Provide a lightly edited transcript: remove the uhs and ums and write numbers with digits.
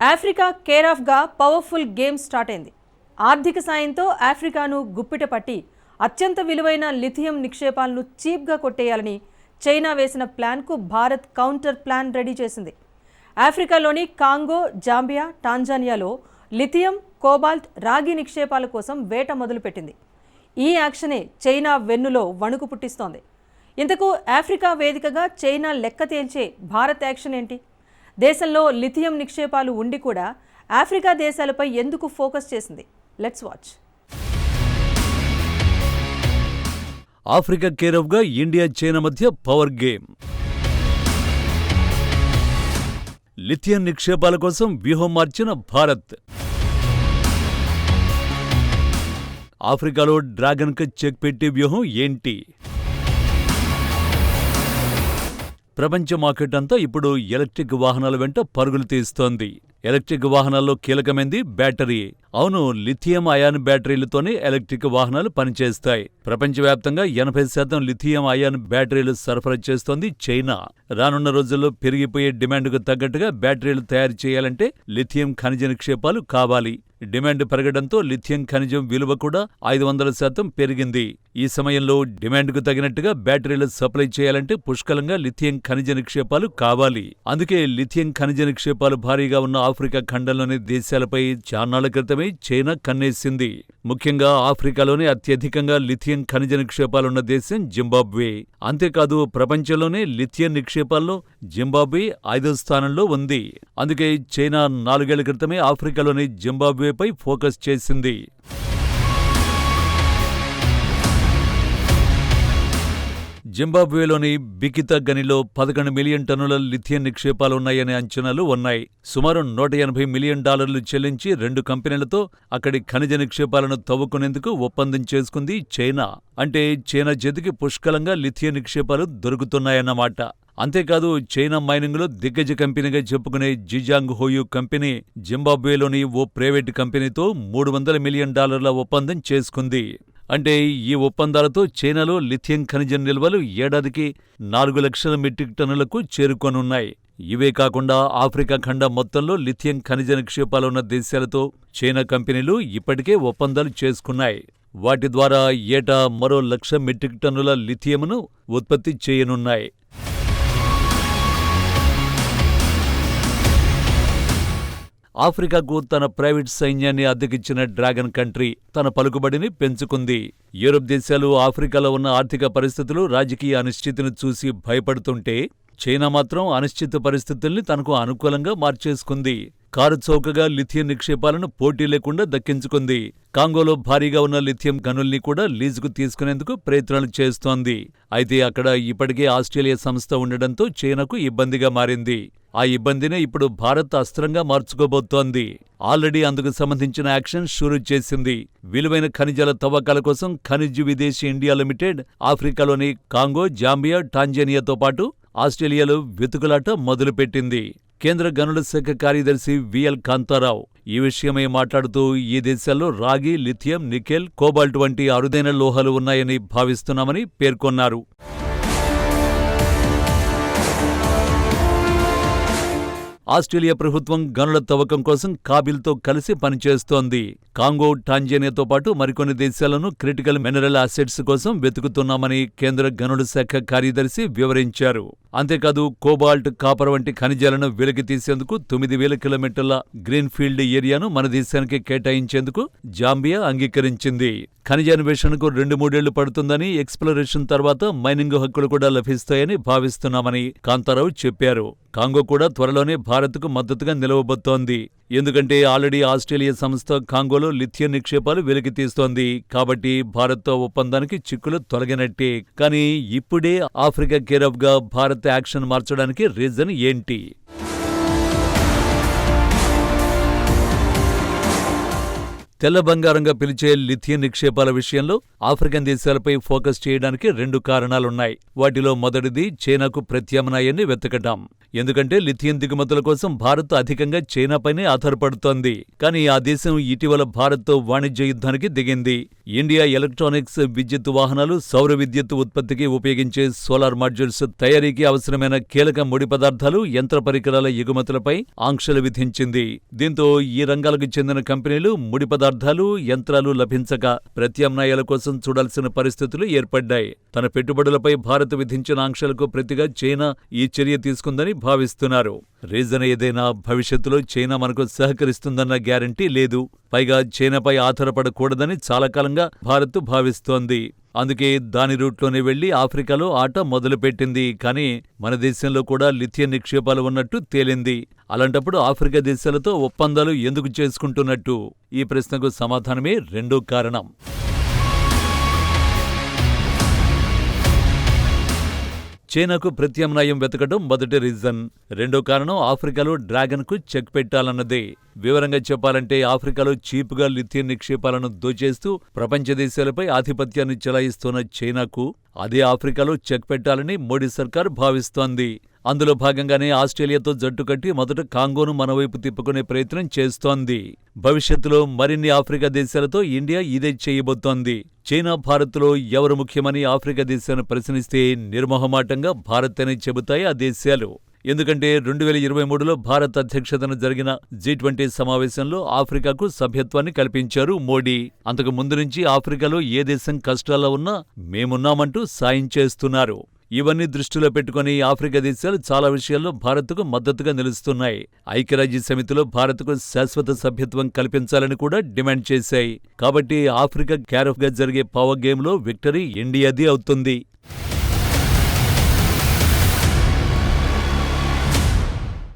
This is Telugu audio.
ఆఫ్రికా కేర్ ఆఫ్గా పవర్ఫుల్ గేమ్ స్టార్ట్ అయింది. ఆర్థిక సాయంతో ఆఫ్రికాను గుప్పిట పట్టి అత్యంత విలువైన లిథియం నిక్షేపాలను చీప్గా కొట్టేయాలని చైనా వేసిన ప్లాన్కు భారత్ కౌంటర్ ప్లాన్ రెడీ చేసింది. ఆఫ్రికాలోని కాంగో, జాంబియా, టాంజానియాలో లిథియం, కోబాల్ట్, రాగి నిక్షేపాల కోసం వేట మొదలుపెట్టింది. ఈ యాక్షనే చైనా వెన్నులో వణుకు పుట్టిస్తోంది. ఇంతకు ఆఫ్రికా వేదికగా చైనా లెక్క తేల్చే భారత్ యాక్షన్ ఏంటి? దేశంలో లిథియం నిక్షేపాలు ఉండి కూడా ఆఫ్రికా దేశాలపై ఎందుకు ఫోకస్ చేసింది? Let's watch. ఆఫ్రికా కేర్ ఆఫ్గా ఇండియా, చైనా మధ్య పవర్ గేమ్. లిథియం నిక్షేపాల కోసం వ్యూహం మార్చిన భారత్. ఆఫ్రికాలో డ్రాగన్కు చెక్ పెట్టే వ్యూహం ఏంటి? ప్రపంచ మార్కెట్ అంతా ఇప్పుడు ఎలక్ట్రిక్ వాహనాల వెంట పరుగులు తీస్తోంది. ఎలక్ట్రిక్ వాహనాల్లో కీలకమైంది బ్యాటరీ. అవును, లిథియం అయాన్ బ్యాటరీలతోనే ఎలక్ట్రిక్ వాహనాలు పనిచేస్తాయి. ప్రపంచవ్యాప్తంగా 80% లిథియం అయాన్ బ్యాటరీలు సరఫరా చేస్తోంది చైనా. రానున్న రోజుల్లో పెరిగిపోయే డిమాండ్కు తగ్గట్టుగా బ్యాటరీలు తయారు చేయాలంటే లిథియం ఖనిజ నిక్షేపాలు కావాలి. డిమాండ్ పెరగడంతో లిథియం ఖనిజం విలువ కూడా 500% పెరిగింది. ఈ సమయంలో డిమాండ్కు తగినట్టుగా బ్యాటరీలు సప్లై చేయాలంటే పుష్కలంగా లిథియం ఖనిజ నిక్షేపాలు కావాలి. అందుకే లిథియం ఖనిజ నిక్షేపాలు భారీగా ఉన్న ఆఫ్రికా ఖండంలోని దేశాలపై చాన్నాళ్ల క్రితమే చైనా కన్నేసింది. ముఖ్యంగా ఆఫ్రికాలోనే అత్యధికంగా లిథియం ఖనిజ నిక్షేపాలున్న దేశం జింబాబ్వే. అంతేకాదు, ప్రపంచంలోనే లిథియం నిక్షేపాల్లో జింబాబ్వే 5వ స్థానంలో ఉంది. అందుకే చైనా 4 ఏళ్ల క్రితమే ఆఫ్రికాలోని జింబాబ్వేపై ఫోకస్ చేసింది. జింబాబ్వేలోని బికితా గనిలో 11 మిలియన్ టన్నుల లిథియం నిక్షేపాలున్నాయనే అంచనాలు ఉన్నాయి. సుమారు $180 మిలియన్ చెల్లించి 2 కంపెనీలతో అక్కడి ఖనిజ నిక్షేపాలను తవ్వుకునేందుకు ఒప్పందం చేసుకుంది చైనా. అంటే చైనా చేతికి పుష్కలంగా లిథియం నిక్షేపాలు దొరుకుతున్నాయన్నమాట. అంతేకాదు, చైనా మైనింగ్లో దిగ్గజ కంపెనీగా చెప్పుకునే జిజాంగ్ హోయూ కంపెనీ జింబాబ్వేలోని ఓ ప్రైవేటు కంపెనీతో $300 మిలియన్ ఒప్పందం చేసుకుంది. అంటే ఈ ఒప్పందాలతో చైనాలో లిథియం ఖనిజం నిల్వలు ఏడాదికి 4 లక్షల మెట్రిక్ టన్నులకు చేరుకోనున్నాయి. ఇవే కాకుండా ఆఫ్రికా ఖండం మొత్తంలో లిథియం ఖనిజ నిక్షేపాలున్న దేశాలతో చైనా కంపెనీలు ఇప్పటికే ఒప్పందాలు చేసుకున్నాయి. వాటి ద్వారా ఏటా మరో 1 లక్ష మెట్రిక్ టన్నుల లిథియంను ఉత్పత్తి చేయనున్నాయి. ఆఫ్రికాకు తన ప్రైవేట్ సైన్యాన్ని అద్దెకిచ్చిన డ్రాగన్ కంట్రీ తన పలుకుబడిని పెంచుకుంది. యూరప్ దేశాలు ఆఫ్రికాలో ఉన్న ఆర్థిక పరిస్థితులు, రాజకీయ అనిశ్చితిని చూసి భయపడుతుంటే చైనా మాత్రం అనిశ్చిత పరిస్థితుల్ని తనకు అనుకూలంగా మార్చేసుకుంది. కారు చౌకగా లిథియం నిక్షేపాలను పోటీ లేకుండా దక్కించుకుంది. కాంగోలో భారీగా ఉన్న లిథియం గనుల్ని కూడా లీజుకు తీసుకునేందుకు ప్రయత్నాలు చేస్తోంది. అయితే అక్కడ ఇప్పటికే ఆస్ట్రేలియా సంస్థ ఉండడంతో చైనాకు ఇబ్బందిగా మారింది. ఆ ఇబ్బందినే ఇప్పుడు భారత్ అస్త్రంగా మార్చుకోబోతోంది. ఆల్రెడీ అందుకు సంబంధించిన యాక్షన్ షురూ చేసింది. విలువైన ఖనిజాల తవ్వకాల కోసం ఖనిజ్ విదేశీ ఇండియా లిమిటెడ్ ఆఫ్రికాలోని కాంగో, జాంబియా, టాంజానియాతో పాటు ఆస్ట్రేలియాలో వెతుకులాట మొదలుపెట్టింది. కేంద్ర గనుల శాఖ కార్యదర్శి విఎల్ కాంతారావు ఈ విషయమై మాట్లాడుతూ ఈ దేశాల్లో రాగి, లిథియం, నికెల్, కోబాల్ట్ వంటి అరుదైన లోహాలు ఉన్నాయని భావిస్తున్నామని పేర్కొన్నారు. ఆస్ట్రేలియా ప్రభుత్వం గనుల తవ్వకం కోసం కాబిల్తో కలిసి పనిచేస్తోంది. కాంగో, టాంజానియాతో పాటు మరికొన్ని దేశాలను క్రిటికల్ మినరల్ అసెట్స్ కోసం వెతుకుతున్నామని కేంద్ర గనుల శాఖ కార్యదర్శి వివరించారు. అంతేకాదు, కోబాల్ట్, కాపర్ వంటి ఖనిజాలను వెలికి తీసేందుకు 9,000 కిలోమీటర్ల గ్రీన్ఫీల్డ్ ఏరియాను మన దేశానికి కేటాయించేందుకు జాంబియా అంగీకరించింది. ఖనిజాన్వేషణకు 2-3 ఏళ్లు పడుతుందని, ఎక్స్ప్లోరేషన్ తర్వాత మైనింగ్ హక్కులు కూడా లభిస్తాయని భావిస్తున్నామని కాంతారావు చెప్పారు. కాంగో కూడా త్వరలోనే భారత్కు మద్దతుగా నిలవబోతోంది. ఎందుకంటే ఆల్రెడీ ఆస్ట్రేలియా సంస్థ కాంగోలో లిథియం నిక్షేపాలు వెలికి తీస్తోంది. కాబట్టి భారత్తో ఒప్పందానికి చిక్కులు తొలగినట్టే. కానీ ఇప్పుడే ఆఫ్రికా కేర్ ఆఫ్గా భారత్ యాక్షన్ మార్చడానికి రీజన్ ఏంటి? తెల్ల బంగారంగా పిలిచే లిథియం నిక్షేపాల విషయంలో ఆఫ్రికన్ దేశాలపై ఫోకస్ చేయడానికి 2 కారణాలున్నాయి. వాటిలో మొదటిది చైనాకు ప్రత్యామ్నాయాన్ని వెతకటం. ఎందుకంటే లిథియం దిగుమతుల కోసం భారత్ అధికంగా చైనాపైనే ఆధారపడుతోంది. కానీ ఆ దేశం ఇటీవల భారత్తో వాణిజ్య యుద్ధానికి దిగింది. ఇండియా ఎలక్ట్రానిక్స్, విద్యుత్ వాహనాలు, సౌర విద్యుత్ ఉత్పత్తికి ఉపయోగించే సోలార్ మాడ్యూల్స్ తయారీకి అవసరమైన కీలక ముడి పదార్థాలు, యంత్ర పరికరాల ఎగుమతులపై ఆంక్షలు విధించింది. దీంతో ఈ రంగాలకు చెందిన కంపెనీలు ముడి పదార్థాలు, యంత్రాలు లభించక ప్రత్యామ్నాయాల కోసం చూడాల్సిన పరిస్థితులు ఏర్పడ్డాయి. తన పెట్టుబడులపై భారత్ విధించిన ఆంక్షలకు ప్రతిగా చైనా ఈ చర్య తీసుకుందని భావిస్తున్నారు. రీజన్ ఏదైనా భవిష్యత్తులో చైనా మనకు సహకరిస్తుందన్న గ్యారంటీ లేదు. పైగా చైనాపై ఆధారపడకూడదని చాలా కాలంగా భారత్ భావిస్తోంది. అందుకే దాని రూట్లోనే వెళ్లి ఆఫ్రికాలో ఆట మొదలుపెట్టింది. కానీ మన దేశంలో కూడా లిథియం నిక్షేపాలు ఉన్నట్టు తేలింది. అలాంటప్పుడు ఆఫ్రికా దేశాలతో ఒప్పందాలు ఎందుకు చేసుకుంటున్నట్టు? ఈ ప్రశ్నకు సమాధానమే రెండో కారణం. చైనాకు ప్రత్యామ్నాయం వెతకడం మొదటి రీజన్. రెండో కారణం ఆఫ్రికాలో డ్రాగన్కు చెక్ పెట్టాలన్నదే. వివరంగా చెప్పాలంటే ఆఫ్రికాలో చీప్గా లిథియం నిక్షేపాలను దోచేస్తూ ప్రపంచ దేశాలపై ఆధిపత్యాన్ని చెలాయిస్తున్న చైనాకు అదే ఆఫ్రికాలో చెక్ పెట్టాలని మోడీ సర్కార్ భావిస్తోంది. అందులో భాగంగానే ఆస్ట్రేలియాతో జట్టు కట్టి మొదట కాంగోను మనవైపు తిప్పుకునే ప్రయత్నం చేస్తోంది. భవిష్యత్తులో మరిన్ని ఆఫ్రికా దేశాలతో ఇండియా ఇదే చేయబోతోంది. చైనా, భారత్లో ఎవరు ముఖ్యమని ఆఫ్రికా దేశాన్ని ప్రశ్నిస్తే నిర్మోహమాటంగా భారత్ అని చెబుతాయి ఆ దేశాలు. ఎందుకంటే 2023లో భారత్ అధ్యక్షతన జరిగిన G20 సమావేశంలో ఆఫ్రికాకు సభ్యత్వాన్ని కల్పించారు మోడీ. అంతకు ముందు నుంచి ఆఫ్రికాలో ఏ దేశం కష్టాల్లో ఉన్నా మేమున్నామంటూ సాయం చేస్తున్నారు. ఇవన్నీ దృష్టిలో పెట్టుకుని ఆఫ్రికా దేశాలు చాలా విషయాల్లో భారత్కు మద్దతుగా నిలుస్తున్నాయి. ఐక్యరాజ్య సమితిలో భారత్కు శాశ్వత సభ్యత్వం కల్పించాలని కూడా డిమాండ్ చేశాయి. కాబట్టి ఆఫ్రికా క్యారఫ్గా జరిగే పవర్ గేమ్లో విక్టరీ ఇండియాది అవుతుంది.